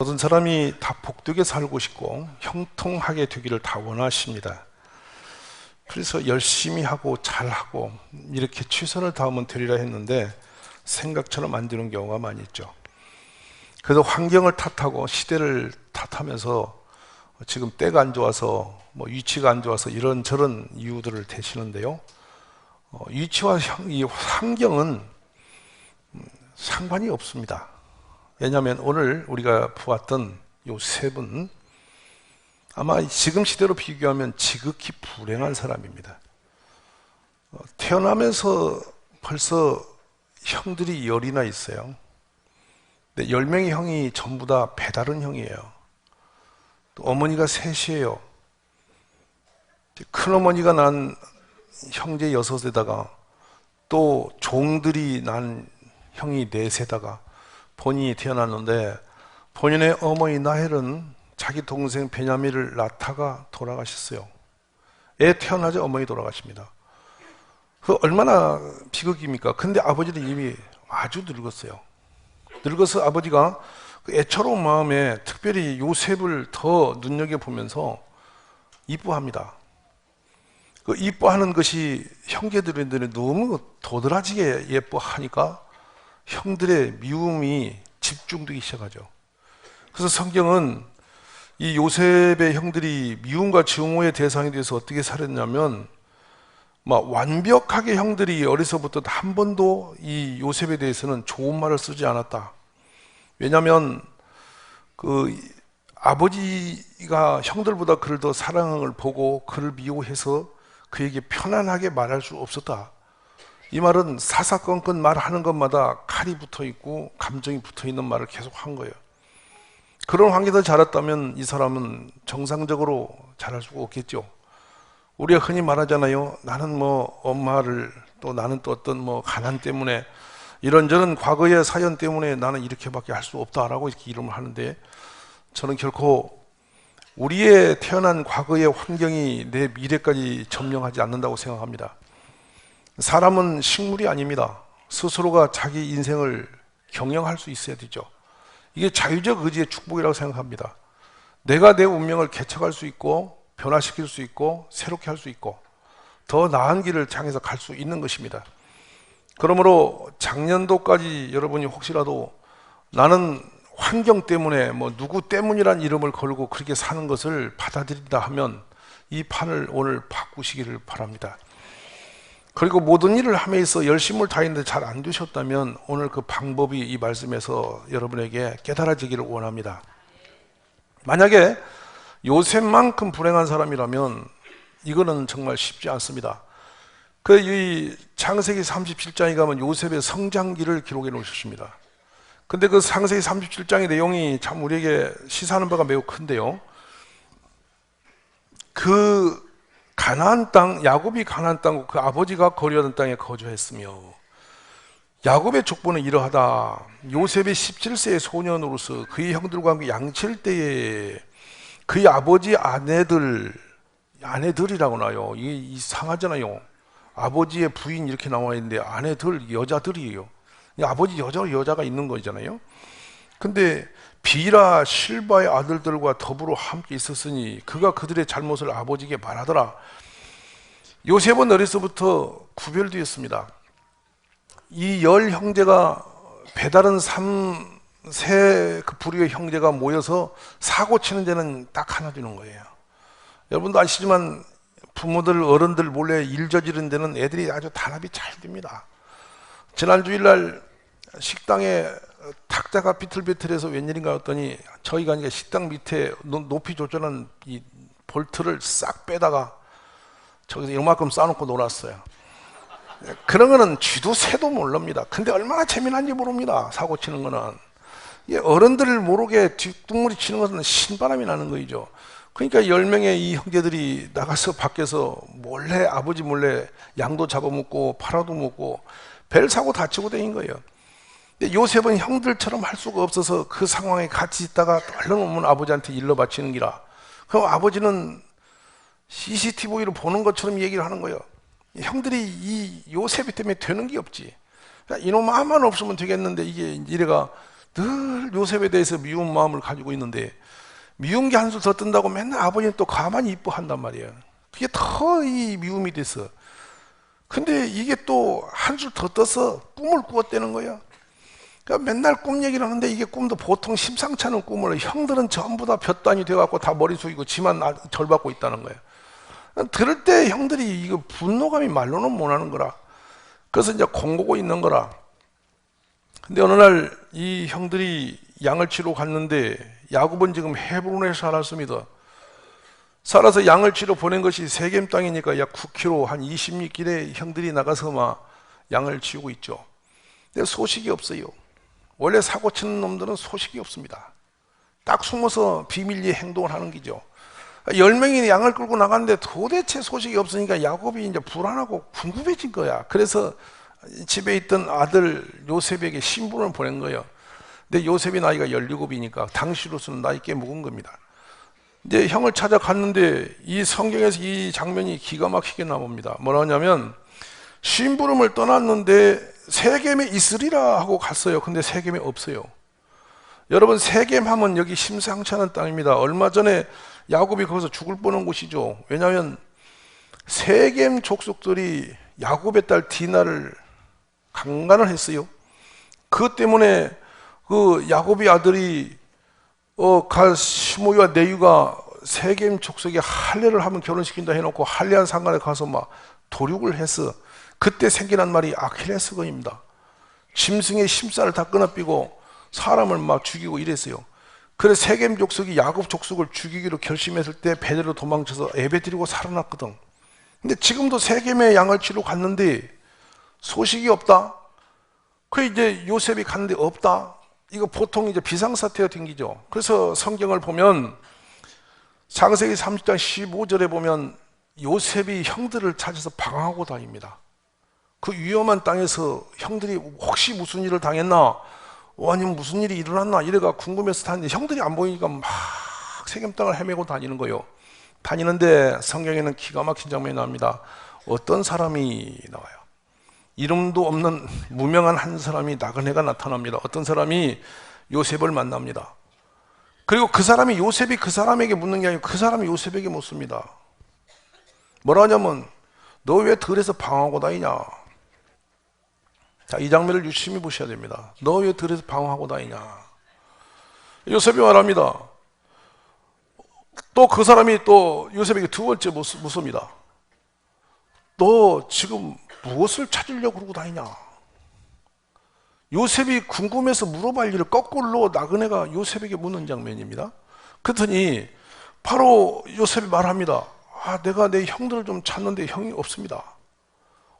모든 사람이 다 복되게 살고 싶고 형통하게 되기를 다 원하십니다. 그래서 열심히 하고 잘하고 이렇게 최선을 다하면 되리라 했는데 생각처럼 안 되는 경우가 많이 있죠. 그래서 환경을 탓하고 시대를 탓하면서 지금 때가 안 좋아서 위치가 안 좋아서 이런저런 이유들을 대시는데요. 위치와 이 환경은 상관이 없습니다. 왜냐하면 오늘 우리가 보았던 요 세 분, 아마 지금 시대로 비교하면 지극히 불행한 사람입니다. 태어나면서 벌써 형들이 10이나 있어요. 근데 10명의 형이 전부 다 배다른 형이에요. 또 어머니가 셋이에요. 큰어머니가 난 형제 6에다가 또 종들이 난 형이 4세다가 본인이 태어났는데 본인의 어머니 나헬은 자기 동생 베냐민을 낳다가 돌아가셨어요. 애 태어나자 어머니 돌아가십니다. 그 얼마나 비극입니까? 근데 아버지는 이미 아주 늙었어요. 늙어서 아버지가 그 애처로운 마음에 특별히 요셉을 더 눈여겨보면서 이뻐합니다. 그 이뻐하는 것이 형제들이 너무 도드라지게 예뻐하니까 형들의 미움이 집중되기 시작하죠. 그래서 성경은 이 요셉의 형들이 미움과 증오의 대상이 돼서 어떻게 살았냐면 완벽하게 형들이 어려서부터 한 번도 이 요셉에 대해서는 좋은 말을 쓰지 않았다. 왜냐하면 그 아버지가 형들보다 그를 더 사랑을 보고 그를 미워해서 그에게 편안하게 말할 수 없었다. 이 말은 사사건건 말하는 것마다 칼이 붙어 있고 감정이 붙어 있는 말을 계속 한 거예요. 그런 환경에서 자랐다면 이 사람은 정상적으로 자랄 수가 없겠죠. 우리가 흔히 말하잖아요. 나는 엄마를 또 나는 또 어떤 가난 때문에 이런저런 과거의 사연 때문에 나는 이렇게밖에 할 수 없다라고 이렇게 이름을 하는데 저는 결코 우리의 태어난 과거의 환경이 내 미래까지 점령하지 않는다고 생각합니다. 사람은 식물이 아닙니다. 스스로가 자기 인생을 경영할 수 있어야 되죠. 이게 자유적 의지의 축복이라고 생각합니다. 내가 내 운명을 개척할 수 있고 변화시킬 수 있고 새롭게 할 수 있고 더 나은 길을 향해서 갈 수 있는 것입니다. 그러므로 작년도까지 여러분이 혹시라도 나는 환경 때문에 누구 때문이란 이름을 걸고 그렇게 사는 것을 받아들인다 하면 이 판을 오늘 바꾸시기를 바랍니다. 그리고 모든 일을 함에 있어 열심을 다했는데 잘 안 되셨다면 오늘 그 방법이 이 말씀에서 여러분에게 깨달아지기를 원합니다. 만약에 요셉만큼 불행한 사람이라면 이거는 정말 쉽지 않습니다. 이 창세기 37장에 가면 요셉의 성장기를 기록해 놓으셨습니다. 근데 그 창세기 37장의 내용이 참 우리에게 시사하는 바가 매우 큰데요. 그 가나안 땅, 야곱이 가나안 땅, 그 아버지가 거류하던 땅에 거주했으며 야곱의 족보는 이러하다. 요셉이 17세의 소년으로서 그의 형들과 함께 양칠 때에 그의 아버지 아내들이라고 나요. 이게 이상하잖아요. 아버지의 부인 이렇게 나와 있는데 아내들, 여자들이에요. 아버지 여자가 있는 거잖아요. 근데 비라 실바의 아들들과 더불어 함께 있었으니 그가 그들의 잘못을 아버지에게 말하더라. 요셉은 어려서부터 구별되었습니다. 이 10형제가 배다른 3세 그 부류의 형제가 모여서 사고 치는 데는 딱 하나 주는 거예요. 여러분도 아시지만 부모들 어른들 몰래 일 저지른 데는 애들이 아주 단합이 잘 됩니다. 지난 주일날 식당에 탁자가 비틀비틀해서 웬일인가 했더니 저희가 이제 식당 밑에 높이 조절한 이 볼트를 싹 빼다가 저기서 이만큼 쌓아놓고 놀았어요. 그런 거는 쥐도 새도 모릅니다. 근데 얼마나 재미난지 모릅니다. 사고 치는 거는. 어른들을 모르게 뒷둥무리 치는 것은 신바람이 나는 거죠. 그러니까 10명의 이 형제들이 나가서 밖에서 몰래 아버지 몰래 양도 잡아먹고 팔아도 먹고 벨 사고 다치고 다닌 거예요. 근데 요셉은 형들처럼 할 수가 없어서 그 상황에 같이 있다가 얼른 오면 아버지한테 일러 바치는 기라. 그럼 아버지는 CCTV로 보는 것처럼 얘기를 하는 거예요. 형들이 이 요셉이 때문에 되는 게 없지. 이놈 아만 없으면 되겠는데 이게 이래가 늘 요셉에 대해서 미운 마음을 가지고 있는데 미운 게 한술 더 뜬다고 맨날 아버지는 또 가만히 이뻐한단 말이에요. 그게 더 이 미움이 됐어. 근데 이게 또 한술 더 떠서 꿈을 꾸었다는 거야. 그러니까 맨날 꿈 얘기를 하는데 이게 꿈도 보통 심상치 않은 꿈을 형들은 전부 다 볕단이 돼갖고 다 머리 숙이고 지만 절 받고 있다는 거예요. 들을 때 형들이 이거 분노감이 말로는 못하는 거라. 그래서 이제 공고고 있는 거라. 근데 어느 날 이 형들이 양을 치러 갔는데 야곱은 지금 헤브론에 살았습니다. 살아서 양을 치러 보낸 것이 세겜 땅이니까 약 9km 한 20리 길에 형들이 나가서 막 양을 치우고 있죠. 근데 소식이 없어요. 원래 사고 치는 놈들은 소식이 없습니다. 딱 숨어서 비밀리에 행동을 하는 기죠. 10명이 양을 끌고 나갔는데 도대체 소식이 없으니까 야곱이 이제 불안하고 궁금해진 거야. 그래서 집에 있던 아들 요셉에게 신분을 보낸 거예요. 근데 요셉이 나이가 17이니까 당시로서는 나이 꽤 먹은 겁니다. 이제 형을 찾아갔는데 이 성경에서 이 장면이 기가 막히게 나옵니다. 뭐라 하냐면 심부름을 떠났는데 세겜에 있으리라 하고 갔어요. 근데 세겜에 없어요. 여러분, 세겜 하면 여기 심상치 않은 땅입니다. 얼마 전에 야곱이 거기서 죽을 뻔한 곳이죠. 왜냐하면 세겜 족속들이 야곱의 딸 디나를 강간을 했어요. 그것 때문에 그 야곱의 아들이 시므이와 네유가 세겜 족속에 할례를 하면 결혼시킨다 해놓고 할례한 상관에 가서 막 도륙을 했어. 그때 생겨난 말이 아킬레스건입니다. 짐승의 심살을 다 끊어삐고 사람을 막 죽이고 이랬어요. 그래서 세겜 족속이 야곱 족속을 죽이기로 결심했을 때 베드로 도망쳐서 예배드리고 살아났거든. 근데 지금도 세겜에 양을 치러 갔는데 소식이 없다. 그 이제 요셉이 갔는데 없다. 이거 보통 이제 비상사태가 생기죠. 그래서 성경을 보면 창세기 30장 15절에 보면 요셉이 형들을 찾아서 방황하고 다닙니다. 그 위험한 땅에서 형들이 혹시 무슨 일을 당했나, 아니면 무슨 일이 일어났나 이래가 궁금해서 다니는데 형들이 안 보이니까 막 세겜 땅을 헤매고 다니는 거예요. 다니는데 성경에는 기가 막힌 장면이 나옵니다. 어떤 사람이 나와요. 이름도 없는 무명한 한 사람이 나그네가 나타납니다. 어떤 사람이 요셉을 만납니다. 그리고 그 사람이 요셉이 그 사람에게 묻는 게 아니고 그 사람이 요셉에게 묻습니다. 뭐라 하냐면 너 왜 들에서 방황하고 다니냐. 자, 이 장면을 유심히 보셔야 됩니다. 너 왜 들에서 방황하고 다니냐. 요셉이 말합니다. 또 그 사람이 또 요셉에게 두 번째 묻습니다. 너 지금 무엇을 찾으려고 그러고 다니냐. 요셉이 궁금해서 물어볼 일을 거꾸로 나그네가 요셉에게 묻는 장면입니다. 그랬더니 바로 요셉이 말합니다. 내가 내 형들을 좀 찾는데 형이 없습니다.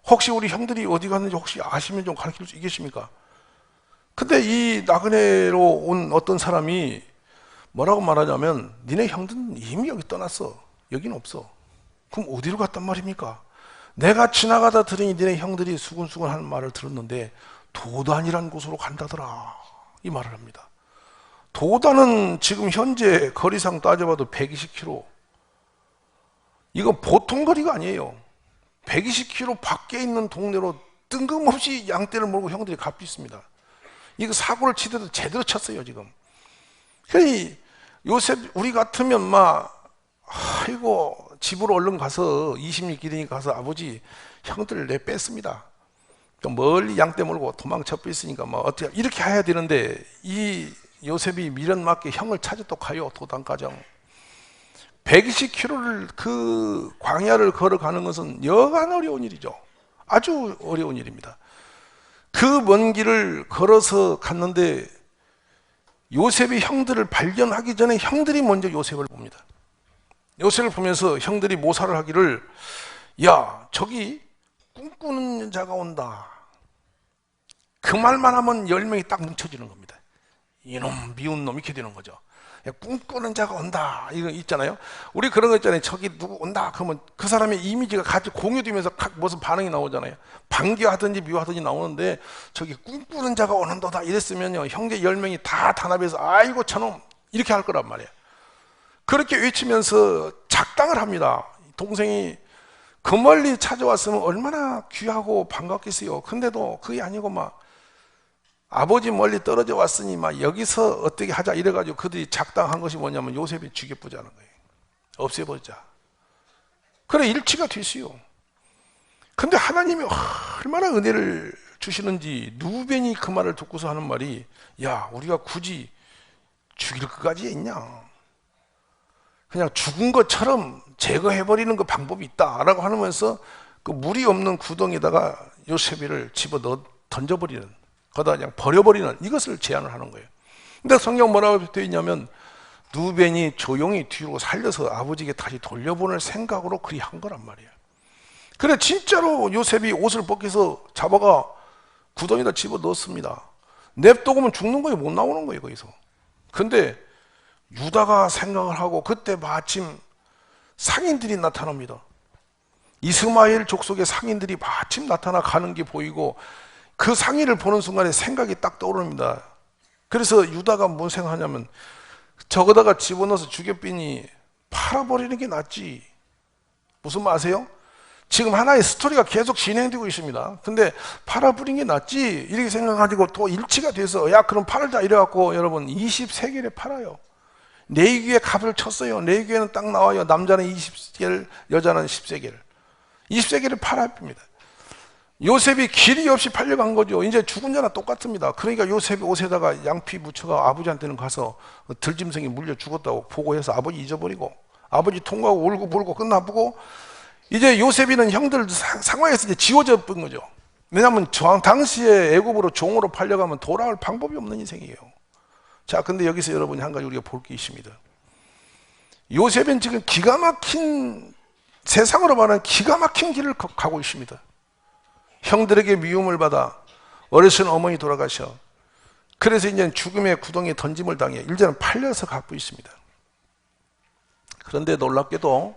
혹시 우리 형들이 어디 갔는지 혹시 아시면 좀 가르쳐 줄 수 있겠습니까? 근데 이 나그네로 온 어떤 사람이 뭐라고 말하냐면 니네 형들은 이미 여기 떠났어. 여기는 없어. 그럼 어디로 갔단 말입니까? 내가 지나가다 들으니 니네 형들이 수근수근 하는 말을 들었는데 도단이라는 곳으로 간다더라. 이 말을 합니다. 도단은 지금 현재 거리상 따져봐도 120km. 이거 보통 거리가 아니에요. 120km 밖에 있는 동네로 뜬금없이 양떼를 몰고 형들이 갚고 있습니다. 이거 사고를 치더라도 제대로 쳤어요, 지금. 그러니 요셉, 우리 같으면 아이고, 집으로 얼른 가서 20리 길이니까 가서 아버지, 형들 내 뺐습니다. 멀리 양떼 몰고 도망쳐 있으니까 어떻게 이렇게 해야 되는데 이 요셉이 미련 맞게 형을 찾아 또 가요. 도단가정 120km를 그 광야를 걸어가는 것은 여간 어려운 일이죠. 아주 어려운 일입니다. 그 먼 길을 걸어서 갔는데 요셉이 형들을 발견하기 전에 형들이 먼저 요셉을 봅니다. 요셉을 보면서 형들이 모사를 하기를, 야, 저기 꿈꾸는 자가 온다. 그 말만 하면 10명이 딱 뭉쳐지는 겁니다. 이놈 미운 놈 이렇게 되는 거죠. 꿈꾸는 자가 온다 이거 있잖아요. 우리 그런 거 있잖아요. 저기 누구 온다 그러면 그 사람의 이미지가 같이 공유되면서 무슨 반응이 나오잖아요. 반겨하든지 미워하든지 나오는데 저기 꿈꾸는 자가 오는도다 이랬으면요 형제 10명이 다 단합해서 아이고 저놈 이렇게 할 거란 말이에요. 그렇게 외치면서 작당을 합니다. 동생이 그 멀리 찾아왔으면 얼마나 귀하고 반갑겠어요. 근데도 그게 아니고 아버지 멀리 떨어져 왔으니 막 여기서 어떻게 하자 이래가지고 그들이 작당한 것이 뭐냐면 요셉이 죽여보자는 거예요. 없애보자. 그래 일치가 됐어요. 근데 하나님이 얼마나 은혜를 주시는지 누벤이 그 말을 듣고서 하는 말이, 야 우리가 굳이 죽일 것까지 있냐, 그냥 죽은 것처럼 제거해버리는 그 방법이 있다라고 하면서 그 물이 없는 구덩이에다가 요셉이를 집어넣어 던져버리는, 거기다 그냥 버려버리는 이것을 제안을 하는 거예요. 근데 성경 뭐라고 되어 있냐면 누벤이 조용히 뒤로 살려서 아버지에게 다시 돌려보낼 생각으로 그리 한 거란 말이에요. 그래 진짜로 요셉이 옷을 벗겨서 잡아가 구덩이에다 집어넣었습니다. 냅두고면 죽는 거예요. 못 나오는 거예요 거기서. 근데 유다가 생각을 하고 그때 마침 상인들이 나타납니다. 이스마엘 족속의 상인들이 마침 나타나 가는 게 보이고 그 상인을 보는 순간에 생각이 딱 떠오릅니다. 그래서 유다가 뭔 생각하냐면 저거다가 집어넣어서 죽여삐니 팔아버리는 게 낫지. 무슨 말 아세요? 지금 하나의 스토리가 계속 진행되고 있습니다. 근데 팔아버리는 게 낫지 이렇게 생각하고 또 일치가 돼서 야 그럼 팔자 이래갖고 여러분 20세겔에 팔아요. 레위기에 값을 쳤어요. 레위기에는 딱 나와요. 남자는 20세겔, 여자는 10세겔. 20세겔을 팔아버립니다. 요셉이 길이 없이 팔려간 거죠. 이제 죽은 자나 똑같습니다. 그러니까 요셉이 옷에다가 양피 묻혀가 아버지한테는 가서 들짐승이 물려 죽었다고 보고해서 아버지 잊어버리고 아버지 통과하고 울고 불고 끝나보고 이제 요셉이는 형들 상황에서 이제 지워져 본 거죠. 왜냐하면 당시에 애굽으로 종으로 팔려가면 돌아올 방법이 없는 인생이에요. 자, 근데 여기서 여러분이 한 가지 우리가 볼 게 있습니다. 요셉은 지금 기가 막힌, 세상으로 말하는 기가 막힌 길을 가고 있습니다. 형들에게 미움을 받아 어르신 어머니 돌아가셔. 그래서 이제 죽음의 구덩이에 던짐을 당해 이제는 팔려서 갖고 있습니다. 그런데 놀랍게도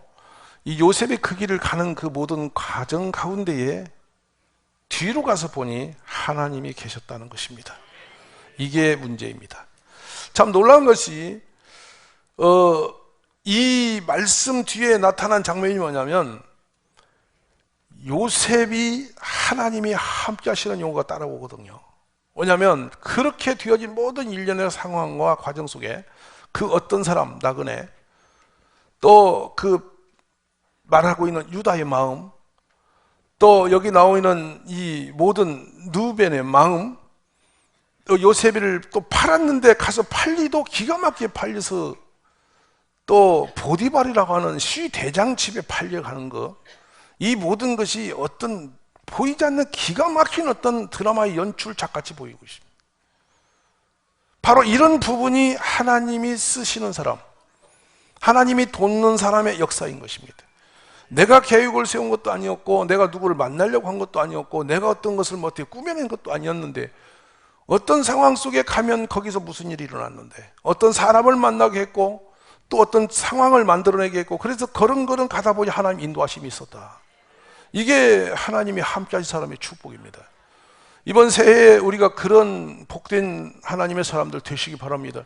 이 요셉이 그 길을 가는 그 모든 과정 가운데에 뒤로 가서 보니 하나님이 계셨다는 것입니다. 이게 문제입니다. 참 놀라운 것이 이 말씀 뒤에 나타난 장면이 뭐냐면 요셉이 하나님이 함께 하시는 용어가 따라오거든요. 왜냐하면 그렇게 되어진 모든 일련의 상황과 과정 속에 그 어떤 사람 나그네 또 그 말하고 있는 유다의 마음 또 여기 나오고 있는 이 모든 누벤의 마음 또 요셉이를 또 팔았는데 가서 팔리도 기가 막히게 팔려서 또 보디발이라고 하는 시대장 집에 팔려가는 거, 이 모든 것이 어떤 보이지 않는 기가 막힌 어떤 드라마의 연출작같이 보이고 있습니다. 바로 이런 부분이 하나님이 쓰시는 사람, 하나님이 돕는 사람의 역사인 것입니다. 내가 계획을 세운 것도 아니었고 내가 누구를 만나려고 한 것도 아니었고 내가 어떤 것을 뭐 어떻게 꾸며낸 것도 아니었는데 어떤 상황 속에 가면 거기서 무슨 일이 일어났는데 어떤 사람을 만나게 했고 또 어떤 상황을 만들어내게 했고 그래서 걸음걸음 가다 보니 하나님 인도하심이 있었다. 이게 하나님이 함께 하신 사람의 축복입니다. 이번 새해에 우리가 그런 복된 하나님의 사람들 되시기 바랍니다.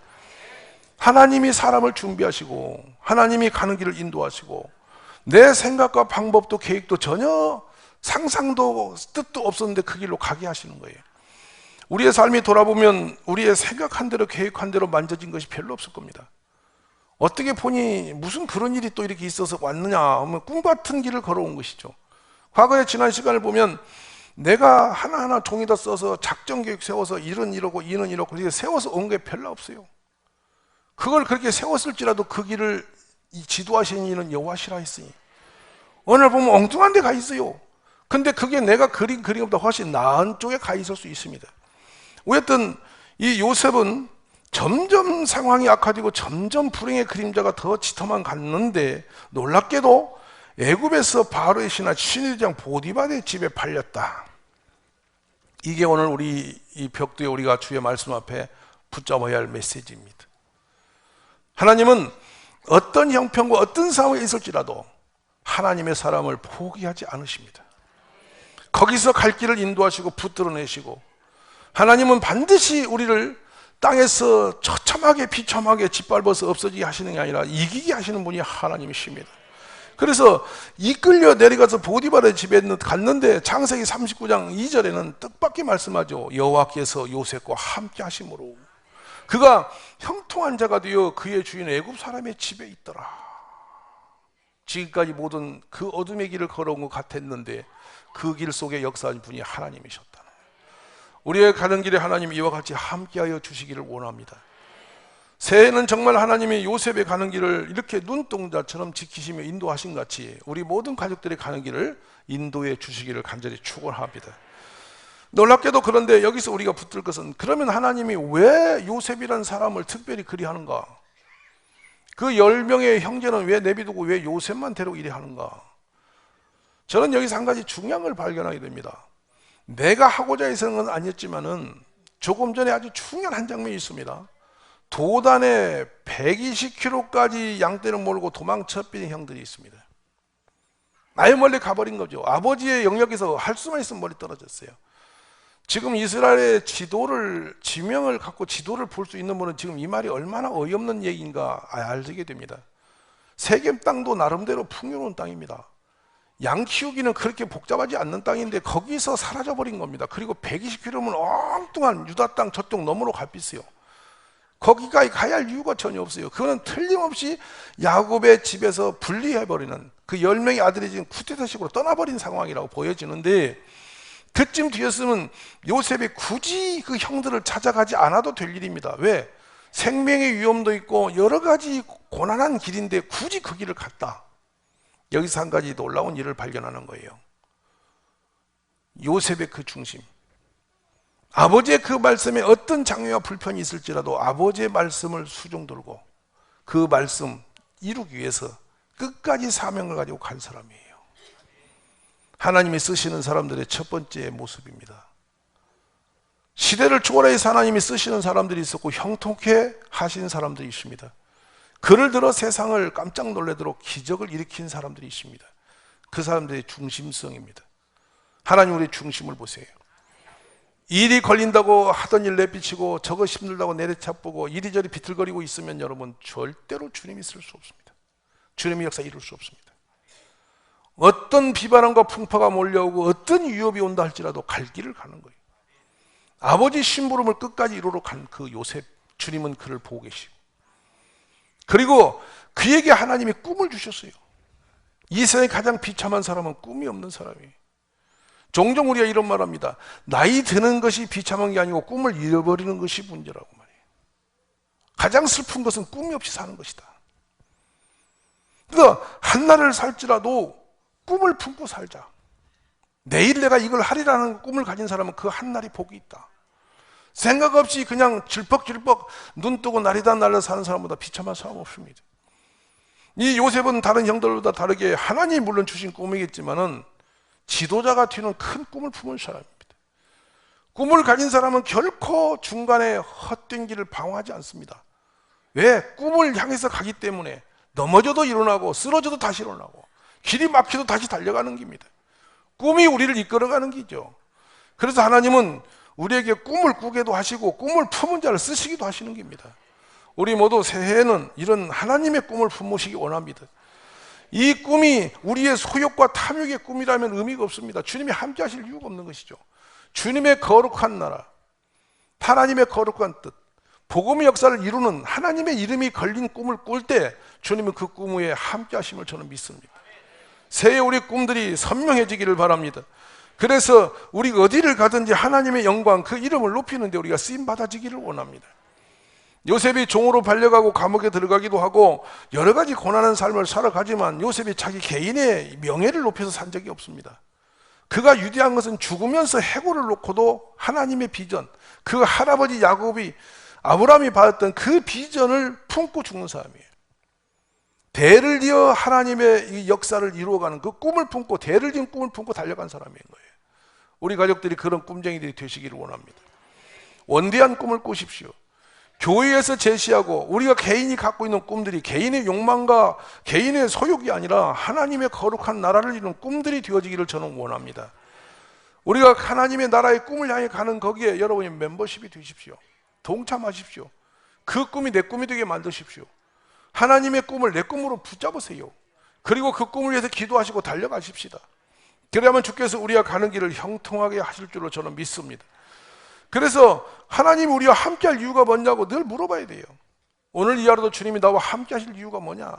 하나님이 사람을 준비하시고 하나님이 가는 길을 인도하시고 내 생각과 방법도 계획도 전혀 상상도 뜻도 없었는데 그 길로 가게 하시는 거예요. 우리의 삶이 돌아보면 우리의 생각한 대로 계획한 대로 만져진 것이 별로 없을 겁니다. 어떻게 보니 무슨 그런 일이 또 이렇게 있어서 왔느냐 하면 꿈 같은 길을 걸어온 것이죠. 과거의 지난 시간을 보면 내가 하나하나 종이다 써서 작전 계획 세워서 이런 이러고 이는 이러고 이렇게 세워서 온 게 별로 없어요. 그걸 그렇게 세웠을지라도 그 길을 지도하시는 이는 여호와시라 했으니 오늘 보면 엉뚱한 데 가 있어요. 근데 그게 내가 그린 그림보다 훨씬 나은 쪽에 가 있을 수 있습니다. 어쨌든 이 요셉은 점점 상황이 악화되고 점점 불행의 그림자가 더 짙어만 갔는데 놀랍게도 애굽에서 바로의 신하 신의장 보디발의 집에 팔렸다. 이게 오늘 우리 이 벽두에 우리가 주의 말씀 앞에 붙잡아야 할 메시지입니다. 하나님은 어떤 형편과 어떤 상황에 있을지라도 하나님의 사람을 포기하지 않으십니다. 거기서 갈 길을 인도하시고 붙들어내시고 하나님은 반드시 우리를 땅에서 처참하게 비참하게 짓밟아서 없어지게 하시는 게 아니라 이기게 하시는 분이 하나님이십니다. 그래서 이끌려 내려가서 보디발의 집에 갔는데 창세기 39장 2절에는 뜻밖의 말씀하죠. 여호와께서 요셉과 함께 하심으로 그가 형통한 자가 되어 그의 주인 애굽 사람의 집에 있더라. 지금까지 모든 그 어둠의 길을 걸어온 것 같았는데 그 길 속에 역사하신 분이 하나님이셨다. 우리의 가는 길에 하나님 이와 같이 함께하여 주시기를 원합니다. 새해는 정말 하나님이 요셉의 가는 길을 이렇게 눈동자처럼 지키시며 인도하신 같이 우리 모든 가족들의 가는 길을 인도해 주시기를 간절히 축원합니다. 놀랍게도 그런데 여기서 우리가 붙들 것은 그러면 하나님이 왜 요셉이라는 사람을 특별히 그리하는가? 그 10명의 형제는 왜 내비두고 왜 요셉만 데리고 이래 하는가? 저는 여기서 한 가지 중요한 걸 발견하게 됩니다. 내가 하고자 해서는 건 아니었지만은 조금 전에 아주 중요한 한 장면이 있습니다. 도단에 120km까지 양떼를 몰고 도망쳐 삐진 형들이 있습니다. 아예 멀리 가버린 거죠. 아버지의 영역에서 할 수만 있으면 멀리 떨어졌어요. 지금 이스라엘의 지명을 갖고 지도를 볼 수 있는 분은 지금 이 말이 얼마나 어이없는 얘기인가 알게 됩니다. 세겜 땅도 나름대로 풍요로운 땅입니다. 양 키우기는 그렇게 복잡하지 않는 땅인데 거기서 사라져버린 겁니다. 그리고 120km면 엉뚱한 유다 땅 저쪽 너머로 갈비스요. 거기까지 가야 할 이유가 전혀 없어요. 그거는 틀림없이 야곱의 집에서 분리해버리는 그 10명의 아들이 지금 쿠데타식으로 떠나버린 상황이라고 보여지는데 그쯤 뒤였으면 요셉이 굳이 그 형들을 찾아가지 않아도 될 일입니다. 왜? 생명의 위험도 있고 여러 가지 고난한 길인데 굳이 그 길을 갔다. 여기서 한 가지 놀라운 일을 발견하는 거예요. 요셉의 그 중심, 아버지의 그 말씀에 어떤 장애와 불편이 있을지라도 아버지의 말씀을 수종들고 그 말씀 이루기 위해서 끝까지 사명을 가지고 간 사람이에요. 하나님이 쓰시는 사람들의 첫 번째 모습입니다. 시대를 초월해서 하나님이 쓰시는 사람들이 있었고 형통케 하신 사람들이 있습니다. 그를 들어 세상을 깜짝 놀라도록 기적을 일으킨 사람들이 있습니다. 그 사람들의 중심성입니다. 하나님 우리의 중심을 보세요. 일이 걸린다고 하던 일 내비치고 저거 힘들다고 내려차보고 이리저리 비틀거리고 있으면 여러분 절대로 주님이 있을 수 없습니다. 주님의 역사 이룰 수 없습니다. 어떤 비바람과 풍파가 몰려오고 어떤 위협이 온다 할지라도 갈 길을 가는 거예요. 아버지 심부름을 끝까지 이루러 간 그 요셉, 주님은 그를 보고 계시고 그리고 그에게 하나님이 꿈을 주셨어요. 이 세상에 가장 비참한 사람은 꿈이 없는 사람이에요. 종종 우리가 이런 말 합니다. 나이 드는 것이 비참한 게 아니고 꿈을 잃어버리는 것이 문제라고 말해요. 가장 슬픈 것은 꿈이 없이 사는 것이다. 그러니까 한날을 살지라도 꿈을 품고 살자. 내일 내가 이걸 하리라는 꿈을 가진 사람은 그 한날이 복이 있다. 생각 없이 그냥 질퍽질퍽 눈 뜨고 날이다 날려 사는 사람보다 비참한 사람 없습니다. 이 요셉은 다른 형들보다 다르게 하나님이 물론 주신 꿈이겠지만은 지도자가 튀는 큰 꿈을 품은 사람입니다. 꿈을 가진 사람은 결코 중간에 헛된 길을 방황하지 않습니다. 왜? 꿈을 향해서 가기 때문에 넘어져도 일어나고 쓰러져도 다시 일어나고 길이 막혀도 다시 달려가는 길입니다. 꿈이 우리를 이끌어가는 길이죠. 그래서 하나님은 우리에게 꿈을 꾸게도 하시고 꿈을 품은 자를 쓰시기도 하시는 길입니다. 우리 모두 새해에는 이런 하나님의 꿈을 품으시기 원합니다. 이 꿈이 우리의 소욕과 탐욕의 꿈이라면 의미가 없습니다. 주님이 함께 하실 이유가 없는 것이죠. 주님의 거룩한 나라, 하나님의 거룩한 뜻, 복음의 역사를 이루는 하나님의 이름이 걸린 꿈을 꿀 때 주님은 그 꿈 위에 함께 하심을 저는 믿습니다. 새해 우리 꿈들이 선명해지기를 바랍니다. 그래서 우리가 어디를 가든지 하나님의 영광, 그 이름을 높이는 데 우리가 쓰임 받아지기를 원합니다. 요셉이 종으로 팔려가고 감옥에 들어가기도 하고 여러 가지 고난한 삶을 살아가지만 요셉이 자기 개인의 명예를 높여서 산 적이 없습니다. 그가 위대한 것은 죽으면서 해골을 놓고도 하나님의 비전, 그 할아버지 야곱이 아브라함이 받았던 그 비전을 품고 죽는 사람이에요. 대를 이어 하나님의 이 역사를 이루어가는 그 꿈을 품고 대를 이은 꿈을 품고 달려간 사람인 거예요. 우리 가족들이 그런 꿈쟁이들이 되시기를 원합니다. 원대한 꿈을 꾸십시오. 교회에서 제시하고 우리가 개인이 갖고 있는 꿈들이 개인의 욕망과 개인의 소욕이 아니라 하나님의 거룩한 나라를 이루는 꿈들이 되어지기를 저는 원합니다. 우리가 하나님의 나라의 꿈을 향해 가는 거기에 여러분이 멤버십이 되십시오. 동참하십시오. 그 꿈이 내 꿈이 되게 만드십시오. 하나님의 꿈을 내 꿈으로 붙잡으세요. 그리고 그 꿈을 위해서 기도하시고 달려가십시다. 그래야만 주께서 우리가 가는 길을 형통하게 하실 줄로 저는 믿습니다. 그래서 하나님 우리와 함께할 이유가 뭐냐고 늘 물어봐야 돼요. 오늘 이 하루도 주님이 나와 함께하실 이유가 뭐냐?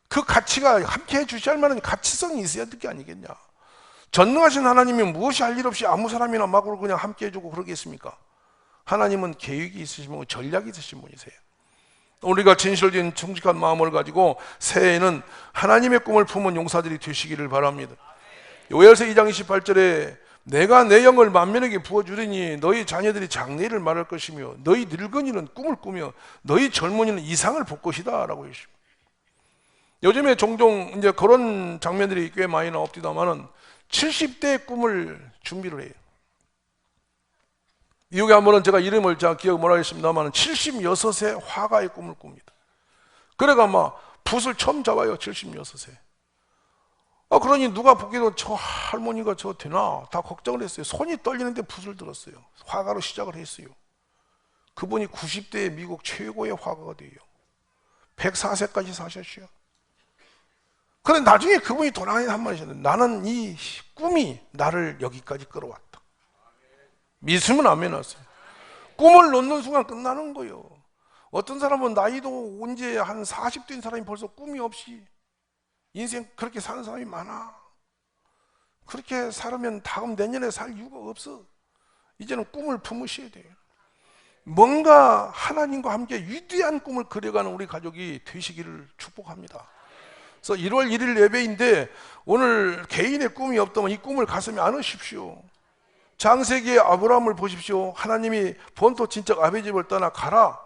그 가치가 함께해 주셔야 할 만한 가치성이 있어야 될 게 아니겠냐? 전능하신 하나님이 무엇이 할 일 없이 아무 사람이나 막으로 그냥 함께해 주고 그러겠습니까? 하나님은 계획이 있으신 분, 전략이 있으신 분이세요. 우리가 진실된 정직한 마음을 가지고 새해에는 하나님의 꿈을 품은 용사들이 되시기를 바랍니다. 요엘서 2장 28절에 내가 내 영을 만민에게 부어주리니 너희 자녀들이 장래를 말할 것이며 너희 늙은이는 꿈을 꾸며 너희 젊은이는 이상을 볼 것이다 라고 했습니다. 요즘에 종종 이제 그런 장면들이 꽤 많이 나옵니다만은 70대의 꿈을 준비를 해요. 미국에 한 번은 제가 이름을 제가 기억 못 하겠습니다만 76세 화가의 꿈을 꿉니다. 그래가 막 붓을 처음 잡아요. 76세. 그러니 누가 보기에도 저 할머니가 저 되나 다 걱정을 했어요. 손이 떨리는데 붓을 들었어요. 화가로 시작을 했어요. 그분이 90대의 미국 최고의 화가가 돼요. 104세까지 사셨어요. 그런데 나중에 그분이 돌아가니 한 말이 있었는데 나는 이 꿈이 나를 여기까지 끌어왔다. 믿으면 아멘 하세요. 꿈을 놓는 순간 끝나는 거예요. 어떤 사람은 나이도 언제 한 40대인 사람이 벌써 꿈이 없이 인생 그렇게 사는 사람이 많아. 그렇게 살면 다음 내년에 살 이유가 없어. 이제는 꿈을 품으셔야 돼요. 뭔가 하나님과 함께 위대한 꿈을 그려가는 우리 가족이 되시기를 축복합니다. 그래서 1월 1일 예배인데 오늘 개인의 꿈이 없다면 이 꿈을 가슴에 안으십시오. 창세기의 아브라함을 보십시오. 하나님이 본토 친척 아비 집을 떠나 가라.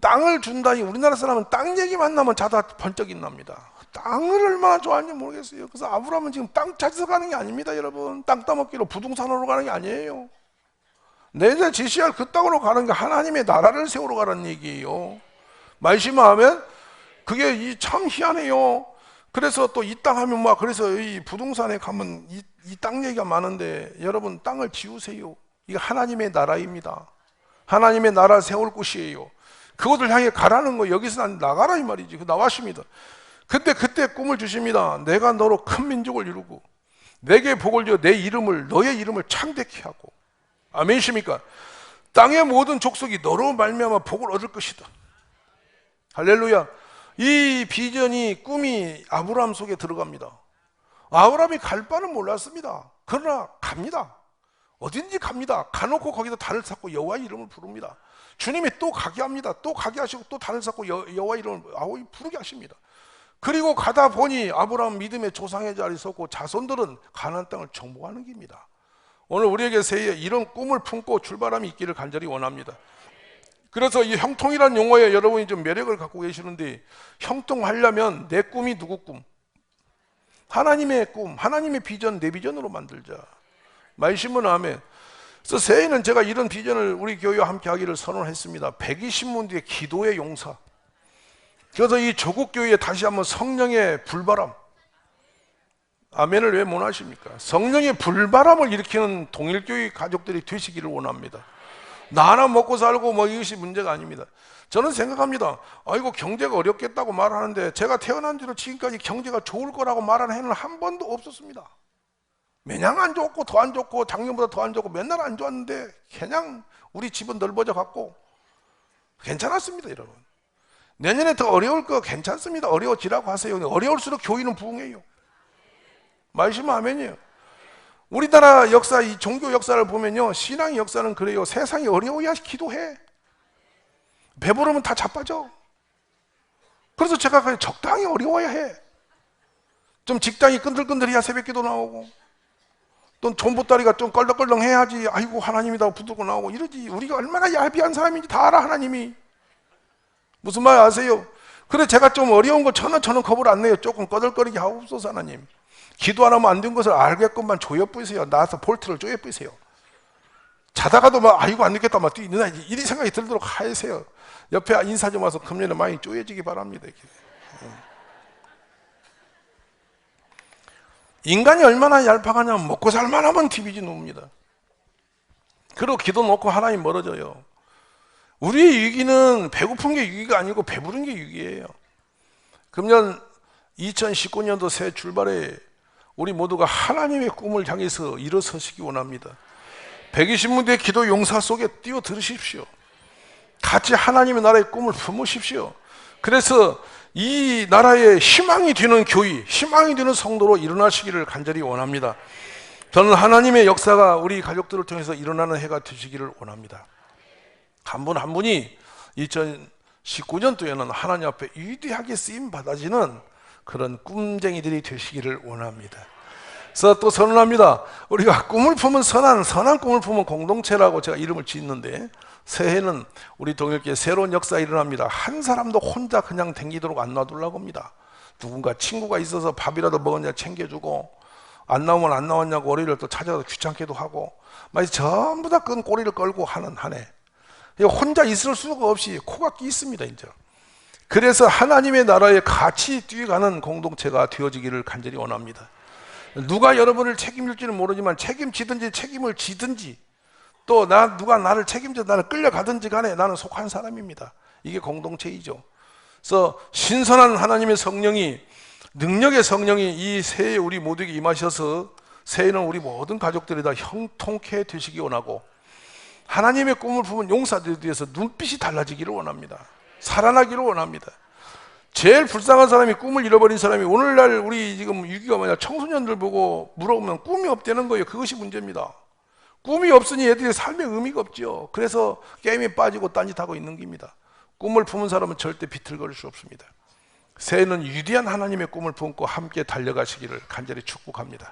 땅을 준다니 우리나라 사람은 땅 얘기만 나면 자다 번쩍 일납니다. 땅을 얼마나 좋아하는지 모르겠어요. 그래서 아브라함은 지금 땅 찾아서 가는 게 아닙니다, 여러분. 땅 따먹기로 부동산으로 가는 게 아니에요. 내년 지시할 그 땅으로 가는 게 하나님의 나라를 세우러 가라는 얘기예요. 말씀하면 그게 참 희한해요. 그래서 또 이 땅 하면 막 그래서 이 부동산에 가면 이 땅 얘기가 많은데 여러분 땅을 지우세요. 이게 하나님의 나라입니다. 하나님의 나라 세울 곳이에요. 그것을 향해 가라는 거 여기서 나가라 이 말이지. 그 나왔습니다. 근데 그때 꿈을 주십니다. 내가 너로 큰 민족을 이루고 내게 복을 주어 내 이름을 너의 이름을 창대케 하고 아멘이십니까? 땅의 모든 족속이 너로 말미암아 복을 얻을 것이다. 할렐루야. 이 비전이 꿈이 아브라함 속에 들어갑니다. 아브라함이 갈 바는 몰랐습니다. 그러나 갑니다. 어딘지 갑니다. 가놓고 거기서 단을 쌓고 여호와의 이름을 부릅니다. 주님이 또 가게 합니다. 또 가게 하시고 또 단을 쌓고 여호와의 이름을 부르게 하십니다. 그리고 가다 보니 아브라함 믿음의 조상의 자리에 섰고 자손들은 가나안 땅을 정복하는 길입니다. 오늘 우리에게 새해 이런 꿈을 품고 출발함이 있기를 간절히 원합니다. 그래서 이 형통이라는 용어에 여러분이 좀 매력을 갖고 계시는데 형통하려면 내 꿈이 누구 꿈? 하나님의 꿈, 하나님의 비전, 내 비전으로 만들자. 말씀은 아멘. 그래서 새해에는 제가 이런 비전을 우리 교회와 함께 하기를 선언했습니다. 120문 뒤에 기도의 용사. 그래서 이 조국 교회에 다시 한번 성령의 불바람. 아멘을 왜 못 하십니까? 성령의 불바람을 일으키는 동일교회 가족들이 되시기를 원합니다. 나 하나 먹고 살고 뭐 이것이 문제가 아닙니다. 저는 생각합니다. 아이고 경제가 어렵겠다고 말하는데 제가 태어난 뒤로 지금까지 경제가 좋을 거라고 말하는 해는 한 번도 없었습니다. 매년 안 좋고 더 안 좋고 작년보다 더 안 좋고 맨날 안 좋았는데 그냥 우리 집은 넓어져 갖고 괜찮았습니다, 여러분. 내년에 더 어려울 거 괜찮습니다. 어려워지라고 하세요. 어려울수록 교회는 부흥해요. 말씀 아멘이에요. 우리나라 역사, 이 종교 역사를 보면요, 신앙의 역사는 그래요. 세상이 어려워야 기도해. 배부르면 다 자빠져. 그래서 제가 그냥 적당히 어려워야 해. 좀 직장이 끈들끈들해야 새벽기도 나오고, 또 존보따리가 좀 껄렁껄렁 해야지 아이고 하나님이다 붙들고 나오고 이러지. 우리가 얼마나 얄미한 사람인지 다 알아, 하나님이. 무슨 말 아세요? 그래 제가 좀 어려운 거 저는 겁을 안 내요. 조금 꺼들거리게 하옵소서 하나님. 기도 안 하면 안 된 것을 알겠건만 조여 뿌이세요. 나와서 볼트를 조여 뿌이세요. 자다가도 막 아이고 안 되겠다 막 뛰는 이 생각이 들도록 하세요. 옆에 인사 좀 와서 금년에 많이 쪼여지기 바랍니다. 이렇게. 인간이 얼마나 얄팍하냐면 먹고 살만 하면 TV지 놉니다. 그리고 기도 놓고 하나님 멀어져요. 우리의 위기는 배고픈 게 위기가 아니고 배부른 게 위기예요. 금년 2019년도 새 출발에 우리 모두가 하나님의 꿈을 향해서 일어서시기 원합니다. 120문대의 기도 용사 속에 뛰어들으십시오. 같이 하나님의 나라의 꿈을 품으십시오. 그래서 이 나라에 희망이 되는 교회, 희망이 되는 성도로 일어나시기를 간절히 원합니다. 저는 하나님의 역사가 우리 가족들을 통해서 일어나는 해가 되시기를 원합니다. 한 분 한 분이 2019년도에는 하나님 앞에 위대하게 쓰임 받아지는 그런 꿈쟁이들이 되시기를 원합니다. 그래서 또 선언합니다. 우리가 꿈을 품은 선한 꿈을 품은 공동체라고 제가 이름을 짓는데, 새해는 우리 동일교회 새로운 역사가 일어납니다. 한 사람도 혼자 그냥 댕기도록 안 놔두려고 합니다. 누군가 친구가 있어서 밥이라도 먹었냐 챙겨주고, 안 나오면 안 나왔냐고 월요일에 또 찾아서 귀찮게도 하고, 막 전부 다 끈 꼬리를 끌고 하는 한 해. 혼자 있을 수가 없이 코가 끼 있습니다, 이제. 그래서 하나님의 나라에 같이 뛰어가는 공동체가 되어지기를 간절히 원합니다. 누가 여러분을 책임질지는 모르지만 책임지든지 책임을 지든지, 또 누가 나를 책임져 나를 끌려가든지 간에 나는 속한 사람입니다. 이게 공동체이죠. 그래서 신선한 하나님의 성령이, 능력의 성령이 이 새해에 우리 모두에게 임하셔서 새해는 우리 모든 가족들이 다 형통케 되시기 원하고, 하나님의 꿈을 품은 용사들에 대해서 눈빛이 달라지기를 원합니다. 살아나기를 원합니다. 제일 불쌍한 사람이, 꿈을 잃어버린 사람이, 오늘날 우리 지금 위기가 뭐냐, 청소년들 보고 물어보면 꿈이 없다는 거예요. 그것이 문제입니다. 꿈이 없으니 애들이 삶의 의미가 없죠. 그래서 게임에 빠지고 딴짓하고 있는 겁니다. 꿈을 품은 사람은 절대 비틀거릴 수 없습니다. 새해는 위대한 하나님의 꿈을 품고 함께 달려가시기를 간절히 축복합니다.